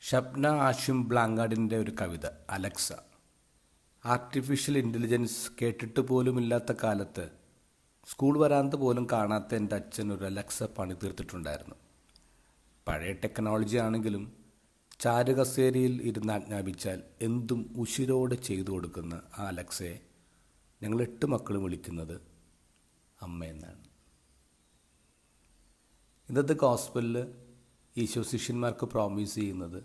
Shabna Hashim ബ്ലാങ്കാർഡിൻ്റെ ഒരു കവിത Alexa. Artificial intelligence കേട്ടിട്ട് പോലുമില്ലാത്ത കാലത്ത് സ്കൂൾ വരാന്ത പോലും കാണാത്ത എൻ്റെ അച്ഛൻ ഒരു അലക്സ പണി തീർത്തിട്ടുണ്ടായിരുന്നു. പഴയ ടെക്നോളജി ആണെങ്കിലും ചാരുകസേരയിൽ ഇരുന്ന് ആജ്ഞാപിച്ചാൽ എന്തും ഉശിരോടെ ചെയ്തു കൊടുക്കുന്ന ആ അലക്സയെ ഞങ്ങൾ 8 മക്കളും വിളിക്കുന്നത് അമ്മയെന്നാണ്. ഇന്നത്തെ ഗോസ്പലിൽ ഈശോ ശിഷ്യന്മാർക്ക് പ്രോമിസ് ചെയ്യുന്നത്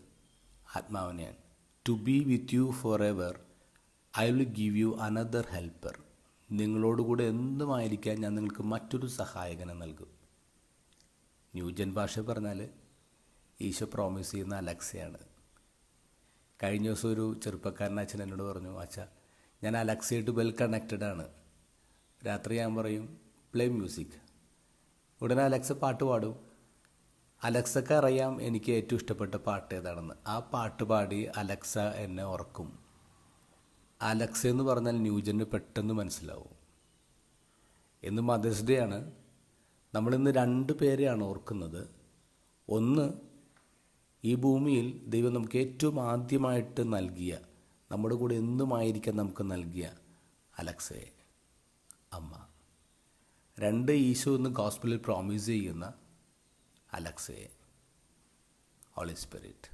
ആത്മാവിനെയാണ്. To be with you forever, I will give you another helper. നിങ്ങളോടുകൂടെ എന്തുമായിരിക്കാൻ ഞാൻ നിങ്ങൾക്ക് മറ്റൊരു സഹായകനെ നൽകും. ന്യൂജൻ ഭാഷ പറഞ്ഞാൽ ഈശോ പ്രോമിസ് ചെയ്യുന്ന അലക്സയാണ്. കഴിഞ്ഞ ദിവസം ഒരു ചെറുപ്പക്കാരൻ അച്ഛൻ എന്നോട് പറഞ്ഞു, അച്ഛാ ഞാൻ അലക്സയായിട്ട് വെൽ കണക്റ്റഡ് ആണ്. രാത്രി ഞാൻ പറയും പ്ലേ മ്യൂസിക്, ഉടനെ അലക്സ പാട്ട് പാടും. അലക്സക്ക് അറിയാം എനിക്ക് ഏറ്റവും ഇഷ്ടപ്പെട്ട പാട്ട് ഏതാണെന്ന്. ആ പാട്ട് പാടി അലക്സ എന്നെ ഉറക്കും. അലക്സ എന്ന് പറഞ്ഞാൽ ന്യൂജന് പെട്ടെന്ന് മനസ്സിലാവും. ഇന്ന് മദേഴ്സ് ഡേ ആണ്. നമ്മളിന്ന് 2 പേരെയാണ് ഓർക്കുന്നത്. ഒന്ന്, ഈ ഭൂമിയിൽ ദൈവം നമുക്ക് ഏറ്റവും ആദ്യമായിട്ട് നൽകിയ, നമ്മുടെ കൂടെ എന്നുമായിരിക്കാൻ നമുക്ക് നൽകിയ അലക്സയെ, അമ്മ. 2, ഈശോ ഇന്ന് ഗോസ്പലിൽ പ്രോമിസ് ചെയ്യുന്ന അലക്സയെ, ഹോളി സ്പിരിറ്റ്.